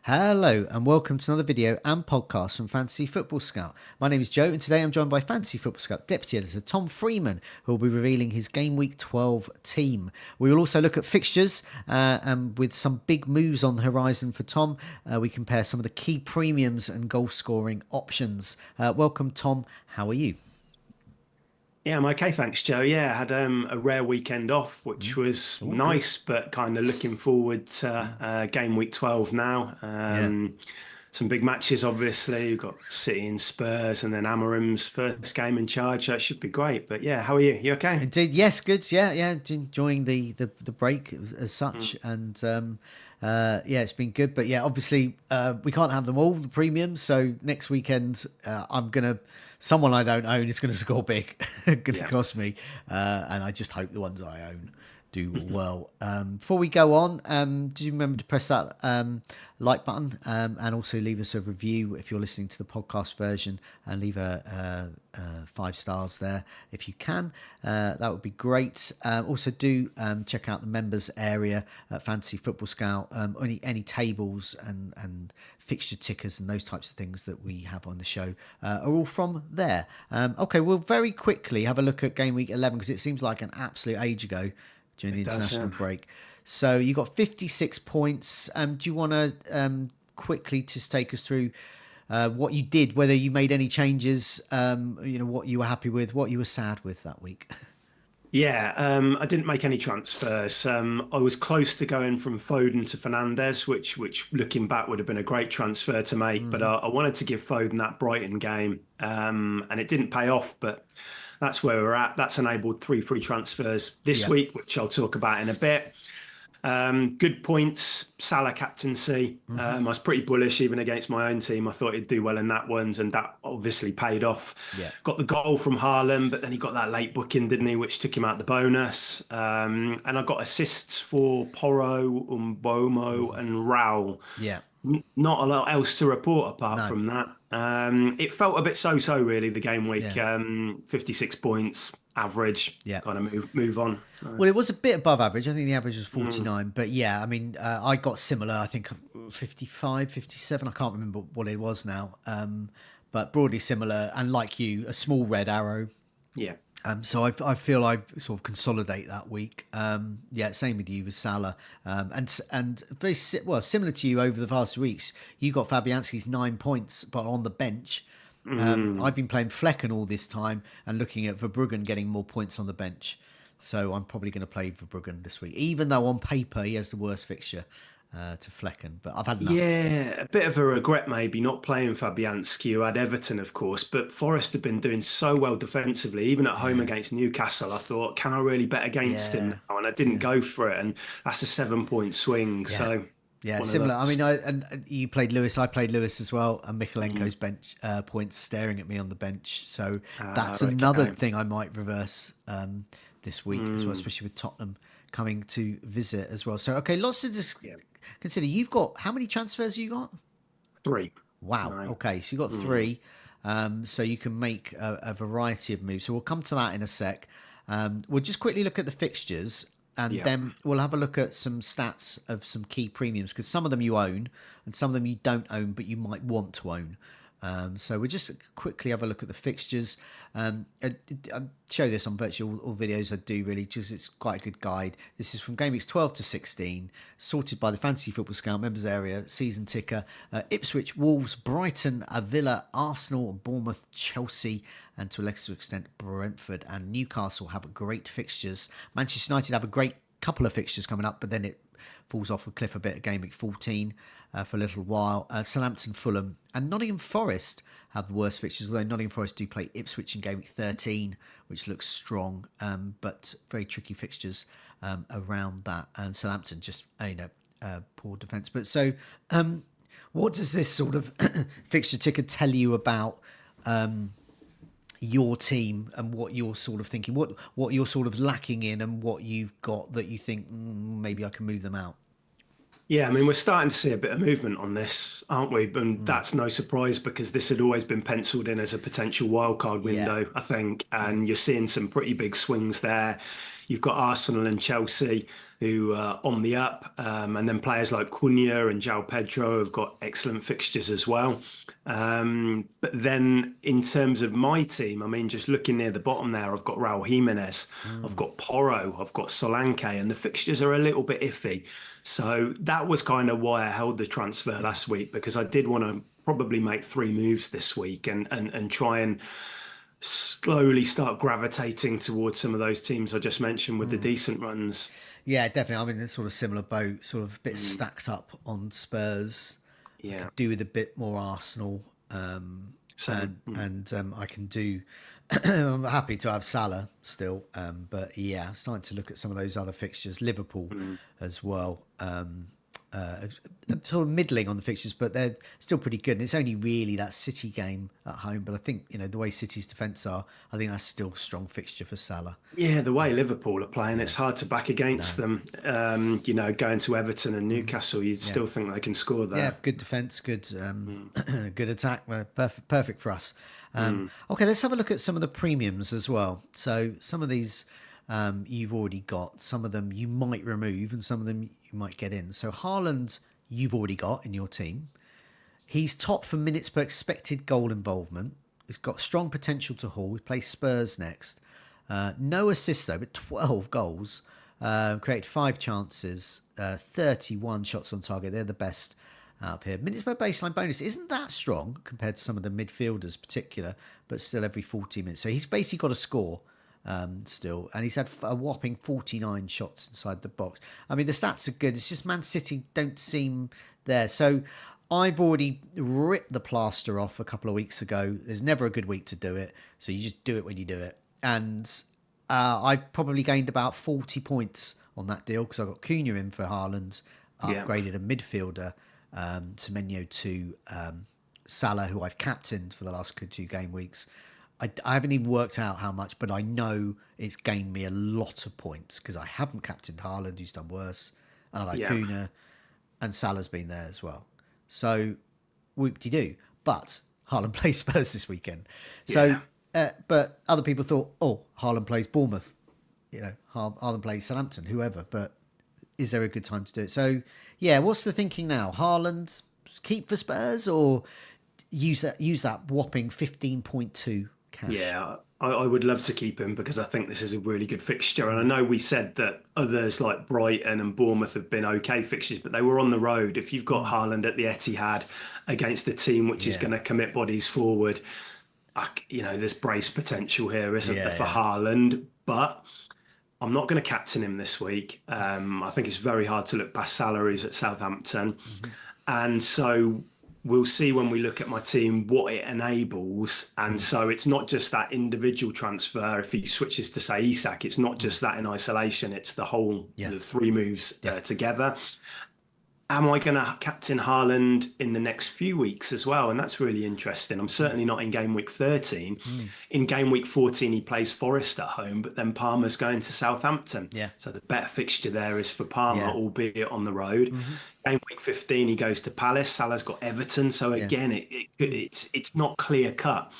Hello and welcome to another video and podcast from Fantasy Football Scout. My name is Joe and today I'm joined by Fantasy Football Scout Deputy Editor Tom Freeman, who will be revealing his Game Week 12 team. We will also look at fixtures and with some big moves on the horizon for Tom, we compare some of the key premiums and goal scoring options. Welcome Tom, how are you? Yeah, I'm okay, thanks, Joe. Yeah, I had a rare weekend off, which was Oh, good. nice, but kind of looking forward to game week 12 now. Yeah. Some big matches, obviously. We've got City and Spurs, and then Amarim's first game in charge. That should be great. But yeah, how are you? You okay? Indeed, yes, good. Yeah. Enjoying the break as such, Mm. and yeah, it's been good. But yeah, obviously, we can't have them all the premiums. So next weekend, someone I don't own is gonna score big, gonna Yeah. cost me, and I just hope the ones I own do well. Before we go on, do you remember to press that like button and also leave us a review if you're listening to the podcast version and leave a 5 stars there if you can. That would be great. Also, do check out the members area at Fantasy Football Scout. Any tables and fixture tickers and those types of things that we have on the show are all from there. Okay, we'll very quickly have a look at Game Week 11 because it seems like an absolute age ago during the It does, international yeah. break. So you got 56 points. Do you want to quickly just take us through what you did, whether you made any changes, what you were happy with, what you were sad with that week? Yeah, I didn't make any transfers. I was close to going from Foden to Fernandes, which looking back would have been a great transfer to make. But I wanted to give Foden that Brighton game, and it didn't pay off. But that's where we're at. That's enabled three free transfers this Yeah. week, which I'll talk about in a bit. Good points. Salah captaincy. I was pretty bullish even against my own team. I thought he'd do well in that one, and that obviously paid off. Yeah. Got the goal from Haaland, but then he got that late booking, didn't he? Which took him out the bonus. And I got assists for Porro, Umbomo, and Raul. Yeah. Not a lot else to report apart No. from that. It felt a bit so-so really, the game week. Yeah. 56 points, average. Yeah. Kind of move on. Well, it was a bit above average. I think the average was Mm, 49. But yeah, I mean, I got similar. I think 55, 57. I can't remember what it was now. But broadly similar. And like you, a small red arrow. yeah. So I feel I sort of consolidate that week. Yeah, same with you with Salah, and very similar to you over the past weeks. You got Fabianski's 9 points, but on the bench. Mm. I've been playing Flecken all this time and looking at Verbruggen getting more points on the bench. So I'm probably going to play Verbruggen this week, even though on paper he has the worst fixture to Flecken. But I've had enough. Yeah, a bit of a regret maybe not playing Fabianski, who had Everton, of course, but Forest have been doing so well defensively, even at home Yeah, against Newcastle. I thought, can I really bet against him yeah, now? And I didn't yeah, go for it, and that's a 7 point swing. yeah. So Yeah, one of similar. I those. mean, and you played Lewis. I played Lewis as well, and Mikalenko's bench points staring at me on the bench. So that's another Okay. thing I might reverse this week as well, Mm, especially with Tottenham coming to visit as well. So okay, lots to just yeah, consider. You've got how many transfers you got? three. Wow. No. Okay, so you got Mm, three. So you can make a variety of moves. So we'll come to that in a sec. We'll just quickly look at the fixtures and yeah. then we'll have a look at some stats of some key premiums because some of them you own and some of them you don't own, but you might want to own. So we'll just quickly have a look at the fixtures. I show this on virtually all videos I do really, just it's quite a good guide. This is from Game Weeks 12 to 16, sorted by the Fantasy Football Scout members area, season ticker. Ipswich, Wolves, Brighton, Villa, Arsenal, Bournemouth, Chelsea, and to a lesser extent Brentford and Newcastle have great fixtures. Manchester United have a great couple of fixtures coming up, but then it falls off a cliff a bit at Game Week 14 for a little while. Southampton, Fulham, and Nottingham Forest have the worst fixtures, although Nottingham Forest do play Ipswich in Game Week 13, which looks strong, but very tricky fixtures around that. And Southampton just, poor defence. But so, what does this sort of fixture ticker tell you about your team and what you're sort of thinking, what you're sort of lacking in, and what you've got that you think maybe I can move them out. Yeah, I mean, we're starting to see a bit of movement on this, aren't we? And that's no surprise because this had always been penciled in as a potential wildcard Yeah, window, I think. And you're seeing some pretty big swings there. You've got Arsenal and Chelsea who are on the up, and then players like Cunha and João Pedro have got excellent fixtures as well. But then in terms of my team, I mean, just looking near the bottom there, I've got Raul Jimenez, I've got Porro, I've got Solanke, and the fixtures are a little bit iffy. So that was kind of why I held the transfer last week, because I did want to probably make three moves this week and try and slowly start gravitating towards some of those teams I just mentioned with the decent runs. Yeah, definitely. I'm in a sort of similar boat, sort of a bit stacked up on Spurs. I Yeah, could do with a bit more Arsenal, same. and I can do. I'm happy to have Salah still, but yeah, I'm starting to look at some of those other fixtures, Liverpool as well. Uh, Sort of middling on the fixtures, but they're still pretty good. And it's only really that City game at home, but I think the way City's defence are, I think that's still a strong fixture for Salah. Yeah, the way Liverpool are playing, Yeah, it's hard to back against no, them. Going to Everton and Newcastle, you'd yeah. still think they can score Yeah, there. good defence, good good attack. Perfect for us. Okay, let's have a look at some of the premiums as well. So some of these you've already got, some of them you might remove, and some of them you might get in. So Haaland, you've already got in your team. He's top for minutes per expected goal involvement. He's got strong potential to haul. He plays Spurs next. No assists though, but 12 goals. Created 5 chances, 31 shots on target. They're the best up here. Minutes per baseline bonus isn't that strong compared to some of the midfielders, particular, but still every 40 minutes. So he's basically got a score still, and he's had a whopping 49 shots inside the box. I mean, the stats are good. It's just Man City don't seem there. So I've already ripped the plaster off a couple of weeks ago. There's never a good week to do it, so you just do it when you do it. And I probably gained about 40 points on that deal because I got Cunha in for Haaland, Yeah. upgraded a midfielder, Semenyo to Salah, who I've captained for the last 2 game weeks. I haven't even worked out how much, but I know it's gained me a lot of points because I haven't captained Haaland, who's done worse, and I've had Yeah. Cunha, and Salah's been there as well. So whoop-de-doo. But Haaland plays Spurs this weekend. So, Yeah. but other people thought, oh, Haaland plays Bournemouth. Haaland plays Southampton, whoever. But is there a good time to do it? So, yeah, what's the thinking now? Haaland keep for Spurs or use that whopping 15.2 cash? Yeah, I would love to keep him because I think this is a really good fixture. And I know we said that others like Brighton and Bournemouth have been okay fixtures, but they were on the road. If you've got Haaland at the Etihad against a team which is Yeah. going to commit bodies forward, there's brace potential here, isn't there, Yeah, for yeah. Haaland? But I'm not going to captain him this week. I think it's very hard to look past salaries at Southampton. And so we'll see when we look at my team what it enables. And so it's not just that individual transfer. If he switches to, say, Isak, it's not just that in isolation, it's the whole, Yeah. the three moves Yeah. Together. Am I going to captain Haaland in the next few weeks as well? And that's really interesting. I'm certainly not in game week 13. In game week 14, he plays Forest at home, but then Parma's going to Southampton. Yeah. So the better fixture there is for Parma, Yeah. albeit on the road. Game week 15, he goes to Palace. Salah's got Everton. So Yeah. again, it's not clear cut.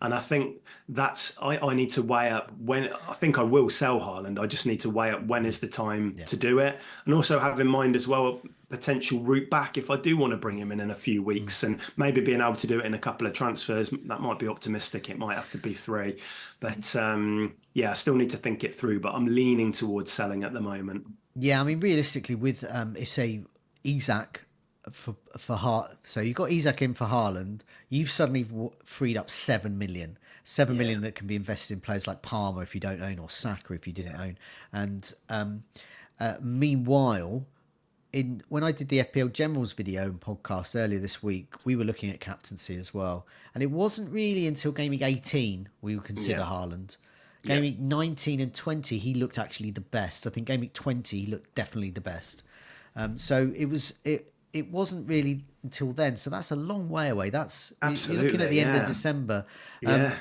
And I think I need to weigh up when. I think I will sell Haaland. I just need to weigh up when is the time Yeah. to do it, and also have in mind as well potential route back if I do want to bring him in a few weeks, and maybe being able to do it in a couple of transfers. That might be optimistic. It might have to be 3, but yeah, I still need to think it through. But I'm leaning towards selling at the moment. Yeah, I mean, realistically, with if say Isak for Hart, so you've got Isak in for Haaland, you've suddenly freed up 7 million. 7 million that can be invested in players like Palmer if you don't own, or Saka if you didn't own. And meanwhile, when I did the FPL Generals video and podcast earlier this week, we were looking at captaincy as well, and it wasn't really until game week 18 we would consider Yeah. Haaland. Game Yeah. week 19 and 20, he looked actually the best. I think game week 20, he looked definitely the best. So it wasn't really until then. So that's a long way away. You're looking at Absolutely, the end of yeah. December. Yeah.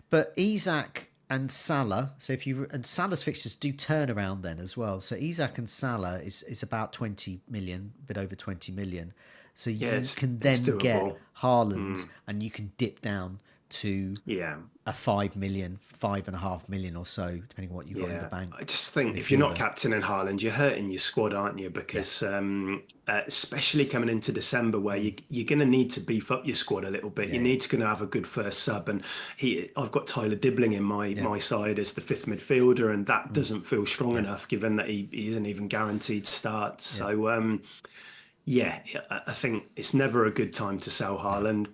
But Isak and Salah. So and Salah's fixtures do turn around then as well. So Isak and Salah is about 20 million, a bit over 20 million. So you Yeah, it's can it's then get doable. Haaland and you can dip down to Yeah. a 5 million, 5.5 million or so, depending on what you've got in the Yeah, bank. I just think if you're not Midfielder. captaining Haaland, you're hurting your squad, aren't you? Yeah. Because especially coming into December, where you're going to need to beef up your squad a little bit. You Yeah, yeah, need to going to have a good first sub, and I've got Tyler Dibbling in yeah. my side as the fifth midfielder, and that doesn't feel strong Yeah, enough given that he isn't even guaranteed starts. yeah. So yeah, I think it's never a good time to sell No, Haaland,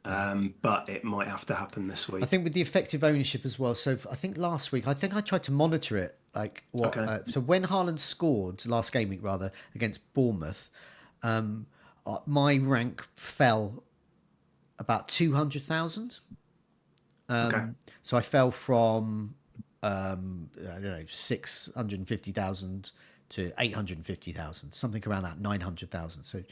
no. but it might have to happen this I week. think with the effective ownership as well. So I think last week, I think I tried to monitor it. Like what? Okay. So when Haaland scored last game week, rather against Bournemouth, my rank fell about 200,000. Okay. So I fell from I don't know 650,000 to 850,000, something around that 900,000. So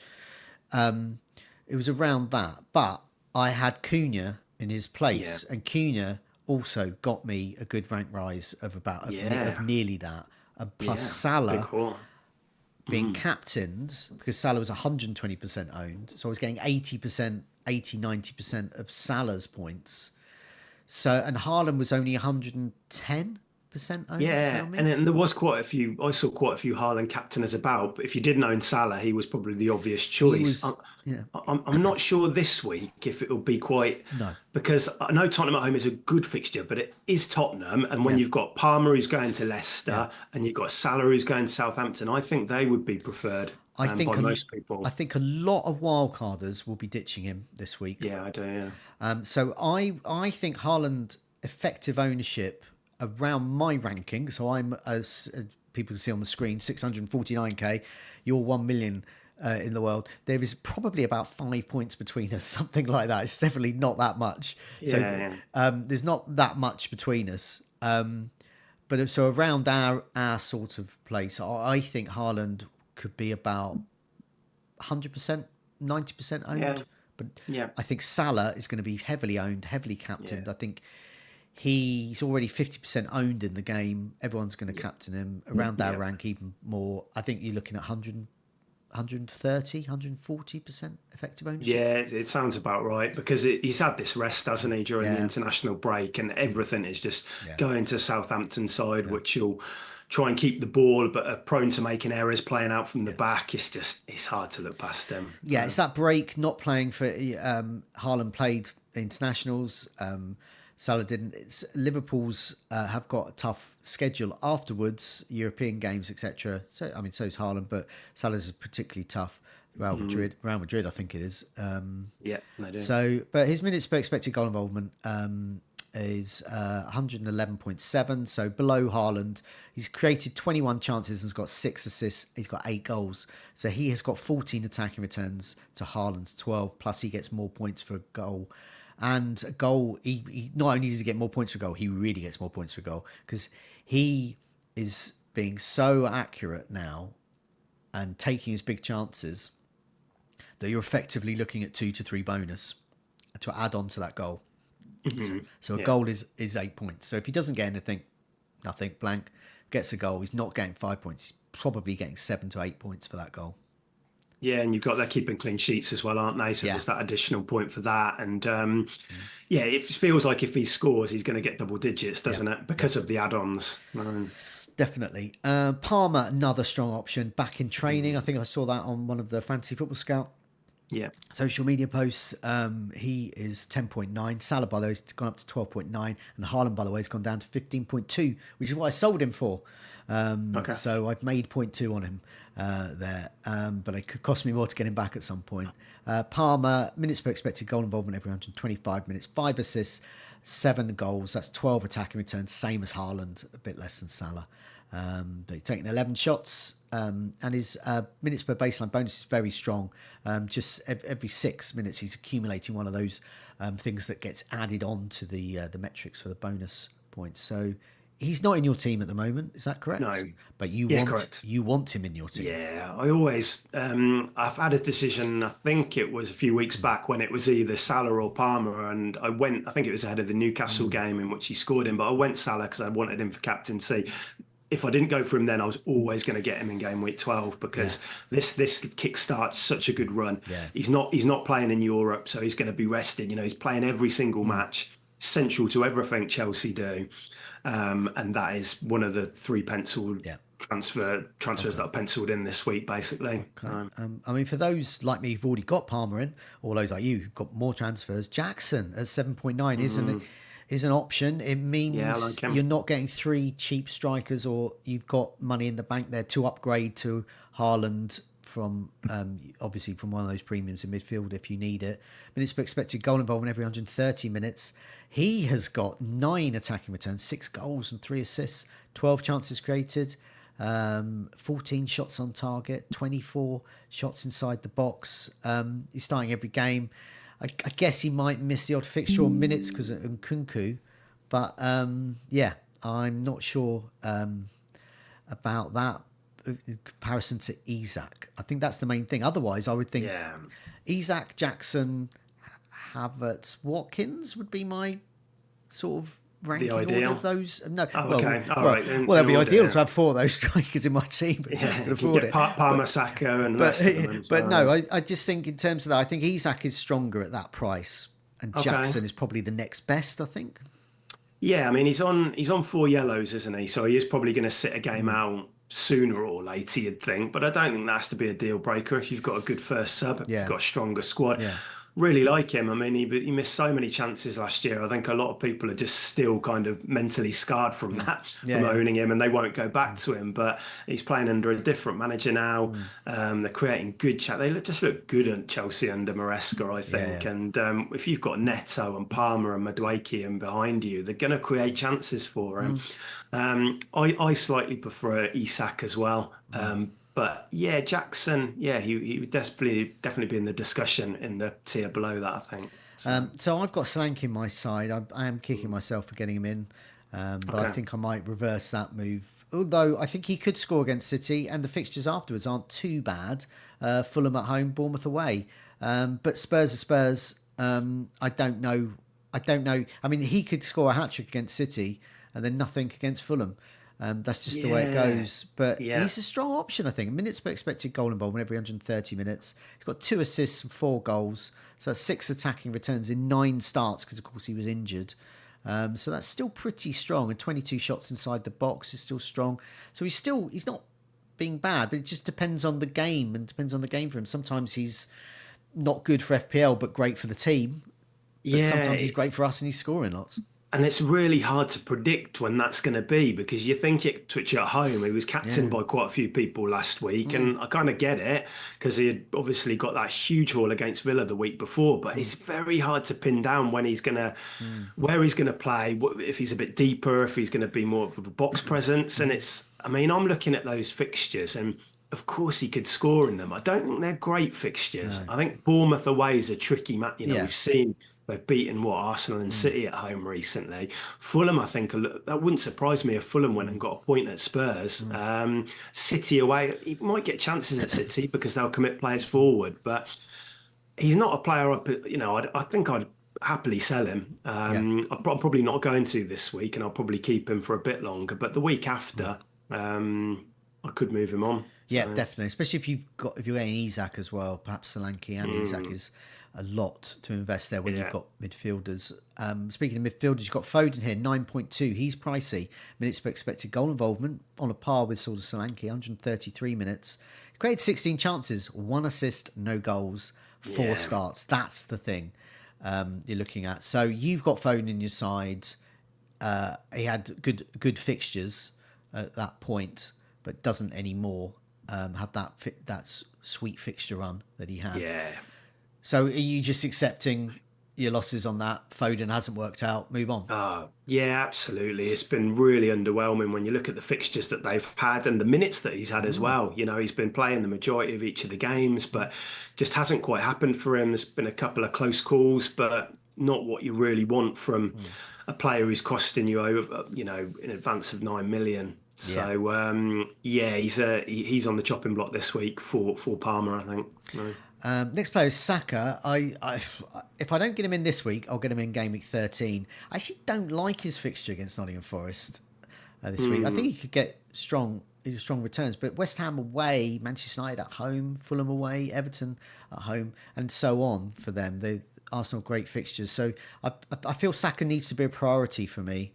it was around that. But I had Cunha in his Yeah. place, and Cunha also got me a good rank rise of of Yeah. nearly that. And plus Yeah. Big Salah haul. being captained, because Salah was 120% owned, so I was getting 80%, 80, 90% of Salah's points. So, and Haaland was only 110% owned Yeah, around and me. then there was quite a few. I saw quite a few Haaland captainers about, but if you didn't own Salah, he was probably the obvious He choice. was, yeah, I'm not sure this week if it'll be quite, no, because I know Tottenham at home is a good fixture, but it is Tottenham, and when yeah, you've got Palmer who's going to yeah. Leicester and you've got Salah who's going to Southampton, I think they would be preferred I by think most I people. think a lot of wildcarders will be ditching him this week. Yeah, I do. Yeah, So I think Haaland effective ownership around my ranking. So I'm, as people can see on the screen, 649k. You're 1 million in the world. There is probably about 5 points between us, something like that. It's definitely not that much. So yeah, there's not that much between us. But so around our sort of place, I think Haaland could be about 100%, 90% yeah, owned. But yeah, I think Salah is going to be heavily owned, heavily yeah, captained. I think he's already 50% owned in the game. Everyone's going to yeah, captain him around our yeah. rank even more. I think you're looking at 100, 140% effective ownership. Yeah, it sounds about right because he's had this rest, hasn't he, during the Yeah, international break, and everything is just yeah, going to Southampton side, yeah, which will try and keep the ball, but are prone to making errors playing out from the yeah. back. It's hard to look past them. Yeah, it's that break, not playing for Haaland played internationals. Salah didn't. Liverpool's have got a tough schedule afterwards, European games, etc. So I mean, so is Haaland, but Salah's is particularly tough. Real Madrid, I think it is. Yeah, they do. So, but his minutes per expected goal involvement is 111.7, so below Haaland. He's created 21 chances and has got 6 assists. He's got 8 goals. So he has got 14 attacking returns to Haaland's 12, plus he gets more points for a goal. And a goal, he not only does he get more points for a goal, he really gets more points for a goal because he is being so accurate now and taking his big chances that you're effectively looking at 2 to 3 bonus to add on to that goal. Hmm. So a Yeah. goal is 8 points. So if he doesn't get anything, nothing, blank, gets a goal, he's not getting 5 points. He's probably getting 7 to 8 points for that goal. Yeah, and you've got they're keeping clean sheets as well, aren't they? So Yeah, there's that additional point for that. And yeah, it feels like if he scores, he's going to get double digits, yeah, doesn't it? yeah, Because of the add-ons. definitely. Palmer, another strong option, back in training. I think I saw that on one of the Fantasy Football Scout Yeah. social media posts. He is 10.9. Salah, by the way, has gone up to 12.9. And Haaland, by the way, has gone down to 15.2, which is what I sold him for. Okay. So I've made point 0.2 on him there. But it could cost me more to get him back at some point. Palmer, minutes per expected goal involvement every 125 minutes, 5 assists, 7 goals. That's 12 attacking returns, same as Haaland, a bit less than Salah. But he's taken 11 shots, and his minutes per baseline bonus is very strong. Just every 6 minutes, he's accumulating one of those things that gets added on to the metrics for the bonus points. So he's not in your team at the moment. Is that correct? No. But Yeah, correct. you want him in your team. Yeah, I always I've had a decision, I think it was a few weeks back when it was either Salah or Palmer, and I think it was ahead of the Newcastle game in which he scored him, but I went Salah because I wanted him for captaincy. If I didn't go for him then, I was always going to get him in game week 12 Yeah, because this kickstarts such a good run. yeah, He's not playing in Europe, so he's going to be rested. He's playing every single match. central to everything Chelsea do. And that is one of the three penciled Yeah. transfers Okay. that are penciled in this week, basically. Okay. I mean, for those like me who've already got Palmer in, or those like you who've got more transfers, Jackson at 7.9 is an option. It Yeah, I means like you're him. not getting three cheap strikers, or you've got money in the bank there to upgrade to Haaland from obviously from one of those premiums in midfield if you need it. Minutes per expected goal involvement every 130 minutes. He has got 9 attacking returns, 6 goals and 3 assists, 12 chances created. 14 shots on target, 24 shots inside the box. He's starting every game. I guess he might miss the odd fixture or minutes because of Nkunku, but yeah, I'm not sure about that in comparison to Isak. I think that's the main thing. Otherwise, I would think Yeah, Isak, Jackson, Havertz, Watkins would be my sort of the ranking order of ideal. those. No, Oh, well, okay. All well, right. well, In that'd be order, ideal to yeah. have 4 of those strikers in my team, but Yeah, could you can afford get it. Palmer, But Saka, and the but rest of them as but well. no, Yeah. I just think in terms of that, I think Isak is stronger at that price, and Okay. Jackson is probably the next best. I think. Yeah, I mean he's on 4 yellows, isn't he? So he is probably going to sit a game out sooner or later, you'd think. But I don't think that has to be a deal breaker if you've got a good first sub, if you've Yeah, got a stronger squad. yeah, Really like him. I mean, he missed so many chances last year. I think a lot of people are just still kind of mentally scarred from that, yeah, from yeah. owning him, and they won't go back to him. But he's playing under a different manager now. They're creating good chat. Just look good at Chelsea under Maresca, I Yeah, think. yeah. And if you've got Neto and Palmer and Madueke and behind you, they're going to create chances for him. I slightly prefer Isak as well. But yeah, Jackson, yeah, he would definitely be in the discussion in the tier below that, I think. So So I've got Slank in my side. I am kicking myself for getting him in, but I okay. think I might reverse that move. Although I think he could score against City, and the fixtures afterwards aren't too bad. Fulham at home, Bournemouth away. But Spurs are Spurs. I don't know. I don't know. I mean, he could score a hat trick against City, and then nothing against Fulham. That's just the way it Yeah. goes. But Yeah. he's a strong option, I think. Minutes per expected goal involvement every 130 minutes. He's got 2 assists and 4 goals. So that's 6 attacking returns in 9 starts because, of course, he was injured. So that's still pretty strong. And 22 shots inside the box is still strong. So he's not being bad, but it just depends on the game and depends on the game for him. Sometimes he's not good for FPL, but great for the team. But sometimes Yeah. he's great for us and he's scoring lots. And it's really hard to predict when that's going to be because you think it Twitch at home. He was captained Yeah. by quite a few people last week, and I kind of get it because he had obviously got that huge haul against Villa the week before. But it's very hard to pin down when he's gonna, where he's gonna play, if he's a bit deeper, if he's going to be more of a box presence. And I mean, I'm looking at those fixtures, and of course he could score in them. I don't think they're great fixtures. No. I think Bournemouth away is a tricky match. Yeah. We've seen. They've beaten Arsenal and City at home recently. Fulham, I think, that wouldn't surprise me if Fulham went and got a point at Spurs. City away, he might get chances at City because they'll commit players forward, but he's not a player. I think I'd happily sell him. Yeah. I'm probably not going to this week, and I'll probably keep him for a bit longer. But the week after, I could move him on. Yeah, So definitely. Especially if you're getting Isak as well, perhaps Solanke and Isak is a lot to invest there when you've yeah, got midfielders. Speaking of midfielders, you've got Foden here, 9.2. He's pricey. Minutes per expected goal involvement on a par with sort of Solanke, 133 minutes. He created 16 chances, 1 assist, no goals, 4 yeah, starts. That's the thing you're looking at. So you've got Foden in your side. He had good fixtures at that point, but doesn't anymore have that sweet fixture run that he had. yeah. So are you just accepting your losses on that? Foden hasn't worked out. Move on. Yeah, absolutely. It's been really underwhelming when you look at the fixtures that they've had and the minutes that he's had as well. He's been playing the majority of each of the games, but just hasn't quite happened for him. There's been a couple of close calls, but not what you really want from a player who's costing you over, in advance of 9 million. Yeah. So yeah, he's on the chopping block this week for Palmer, I think. No. Next player is Saka. If I don't get him in this week, I'll get him in game week 13. I actually don't like his fixture against Nottingham Forest this week. I think he could get strong returns, but West Ham away, Manchester United at home, Fulham away, Everton at home, and so on for them. Arsenal great fixtures. So I feel Saka needs to be a priority for me.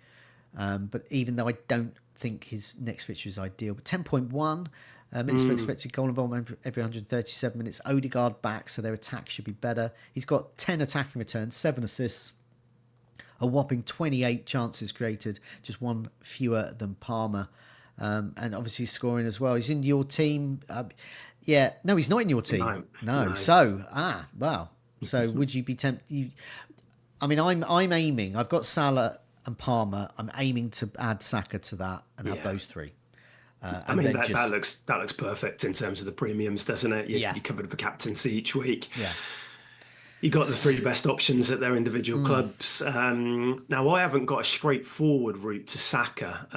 But even though I don't think his next fixture is ideal, but 10.1 minutes per expected goal involvement every 137 minutes. Odegaard back, so their attack should be better. He's got 10 attacking returns, 7 assists, a whopping 28 chances created, just one fewer than Palmer. And obviously scoring as well. He's in your team. No, he's not in your team. No. So, wow. So would you be tempted? I mean, I'm aiming. I've got Salah and Palmer. I'm aiming to add Saka to that and have those three. I mean, that looks perfect in terms of the premiums, doesn't it? You're covered for captaincy each week. Yeah. You got the 3 best options at their individual clubs. Now, I haven't got a straightforward route to Saka.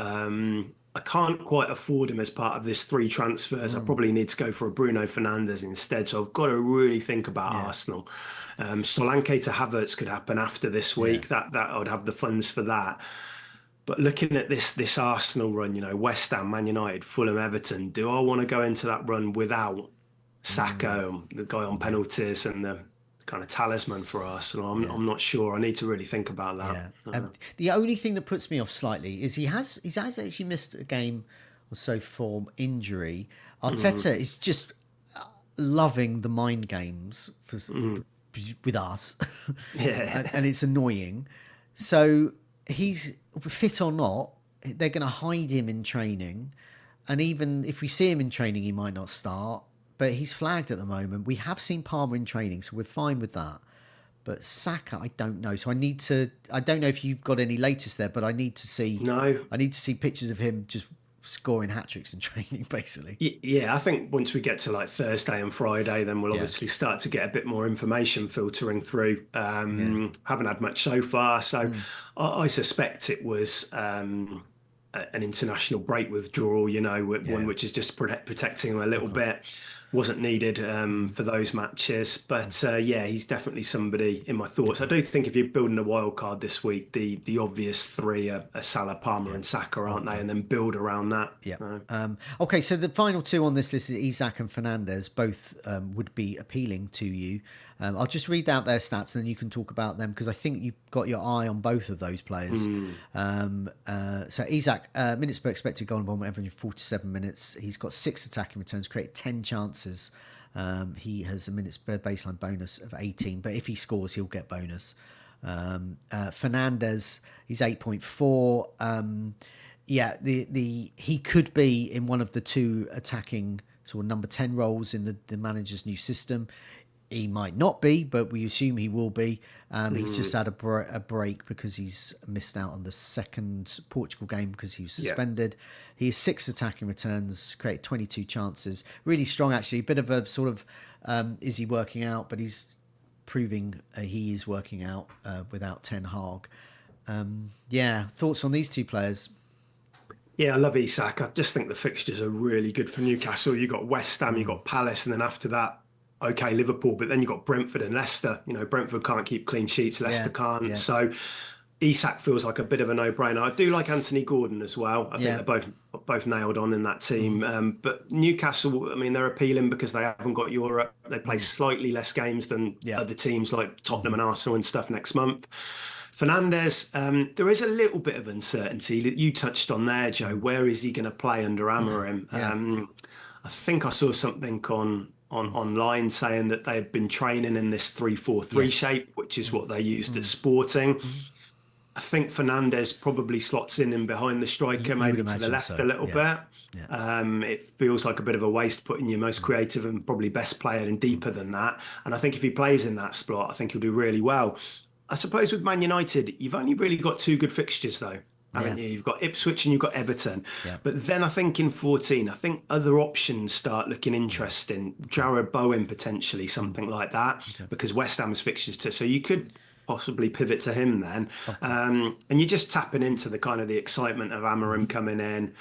I can't quite afford him as part of this 3 transfers. I probably need to go for a Bruno Fernandes instead. So I've got to really think about Arsenal. Solanke to Havertz could happen after this week. That I would have the funds for that. But looking at this Arsenal run, West Ham, Man United, Fulham, Everton, do I want to go into that run without Saka, the guy on penalties and the kind of talisman for Arsenal? I'm not sure. I need to really think about that. Yeah. The only thing that puts me off slightly is he has actually missed a game or so for injury. Arteta is just loving the mind games with us, and it's annoying. So he's fit or not, they're going to hide him in training, and even if we see him in training, he might not start. But he's flagged at the moment. We have seen Palmer in training, so we're fine with that. But Saka, I don't know. So I don't know if you've got any latest there, but I need to see. No. I need to see pictures of him just scoring hat-tricks in training, basically. Yeah, I think once we get to like Thursday and Friday, then we'll obviously start to get a bit more information filtering through. Haven't had much so far. So I suspect it was an international break withdrawal, one which is just protecting him a little bit. Wasn't needed for those matches, but he's definitely somebody in my thoughts. I do think if you're building a wild card this week, the obvious 3 are Salah, Palmer, and Saka, aren't they? And then build around that. Yeah. Okay, so the final 2 on this list is Isak and Fernandes. Both would be appealing to you. I'll just read out their stats and then you can talk about them because I think you've got your eye on both of those players. So Isak, minutes per expected goal involvement every 47 minutes. He's got 6 attacking returns, created 10 chances. He has a minutes per baseline bonus of 18, but if he scores, he'll get bonus. Fernandes, he's 8.4. He could be in one of the 2 attacking sort of number 10 roles in the manager's new system. He might not be, but we assume he will be. He's just had a break because he's missed out on the second Portugal game because he was suspended. He has 6 attacking returns, created 22 chances. Really strong, actually. A bit of a sort of, is he working out? But he's proving he is working out without Ten Hag. Thoughts on these 2 players? Yeah, I love Isak. I just think the fixtures are really good for Newcastle. You got West Ham, you got Palace, and then after that, Liverpool, but then you've got Brentford and Leicester. Brentford can't keep clean sheets, Leicester can't. Yeah. So Isak feels like a bit of a no-brainer. I do like Anthony Gordon as well. I think they're both nailed on in that team. But Newcastle, I mean, they're appealing because they haven't got Europe. They play slightly less games than other teams like Tottenham and Arsenal and stuff next month. Fernandes, there is a little bit of uncertainty that you touched on there, Joe. Where is he going to play under Amorim? I think I saw something online saying that they had been training in this 3-4-3 shape, which is what they used at Sporting. I think Fernandes probably slots in behind the striker, maybe to the left a little bit. It feels like a bit of a waste putting your most creative and probably best player in deeper than that. And I think if he plays in that slot, I think he'll do really well. I suppose with Man United, you've only really got 2 good fixtures though. Haven't you? You've got Ipswich and you've got Everton. But then I think in 14, I think other options start looking interesting. Jared Bowen potentially, something like that, because West Ham's fixtures too. So you could possibly pivot to him then. And you're just tapping into the kind of the excitement of Amorim coming in.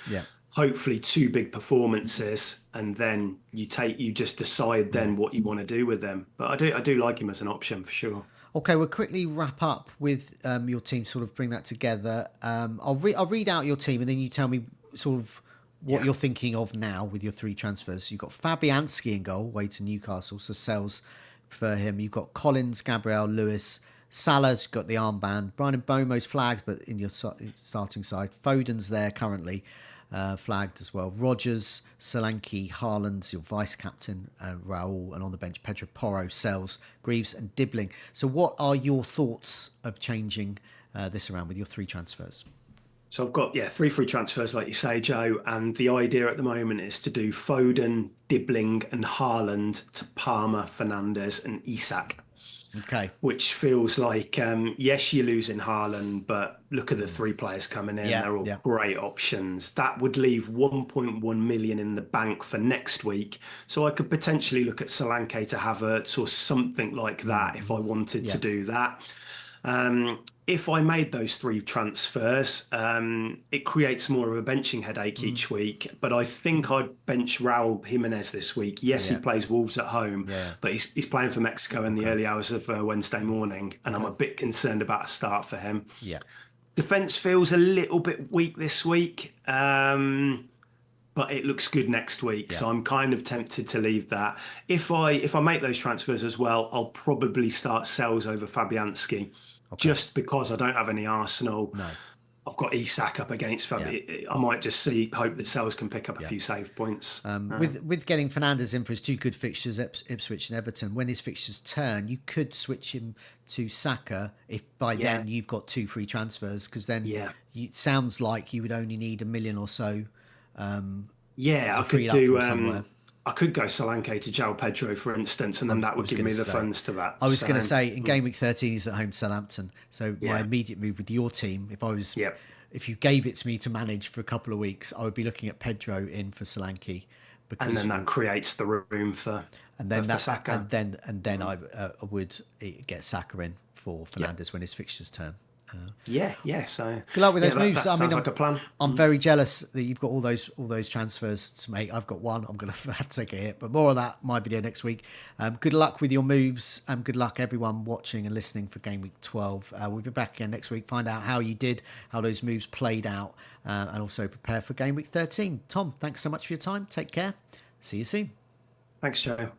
Hopefully 2 big performances, and then you just decide then what you want to do with them. But I do like him as an option for sure. Okay, we'll quickly wrap up with your team, sort of bring that together. I'll read out your team and then you tell me sort of what you're thinking of now with your 3 transfers. You've got Fabianski in goal, away to Newcastle, so sells prefer him. You've got Collins, Gabriel, Lewis, Salah's got the armband. Brian Mbomo's flagged, but in your starting side. Foden's there currently, flagged as well. Rogers, Solanke, Haaland's your vice captain, Raul, and on the bench Pedro Porro, Sells, Greaves, and Dibbling. So, what are your thoughts of changing this around with your 3 transfers? So I've got, 3 free transfers, like you say, Joe. And the idea at the moment is to do Foden, Dibbling, and Haaland to Palmer, Fernandes, and Isak. Okay. Which feels like, yes, you're losing Haaland, but look at the 3 players coming in. They're all great options. That would leave 1.1 million in the bank for next week. So I could potentially look at Solanke to Havertz or something like that if I wanted to do that. If I made those 3 transfers, it creates more of a benching headache each week. But I think I'd bench Raul Jimenez this week. Yes, he plays Wolves at home, but he's playing for Mexico in the early hours of Wednesday morning, and I'm a bit concerned about a start for him. Yeah. Defence feels a little bit weak this week, but it looks good next week. So I'm kind of tempted to leave that. If I make those transfers as well, I'll probably start Sells over Fabianski. Just because I don't have any Arsenal. No. I've got Isak up against Fabi. I might just hope that Sells can pick up a few save points. With getting Fernandes in for his 2 good fixtures, Ipswich and Everton, when his fixtures turn, you could switch him to Saka if by then you've got 2 free transfers, because then it sounds like you would only need $1 million or so. I could do. I could go Solanke to João Pedro, for instance, and then that would give me the funds to that. I was going to say, in Game Week 13, he's at home to Southampton. So my immediate move with your team, if you gave it to me to manage for a couple of weeks, I would be looking at Pedro in for Solanke. And then that creates the room for Saka. And then I would get Saka in for Fernandes when his fixtures turn. So good luck with those moves. That sounds like a plan. I'm very jealous that you've got all those transfers to make. I've got one. I'm going to have to take a hit, but more of that my video next week. Good luck with your moves. Good luck everyone watching and listening for Game Week 12. We'll be back again next week. Find out how you did, how those moves played out, and also prepare for Game Week 13. Tom, thanks so much for your time. Take care. See you soon. Thanks, Joe.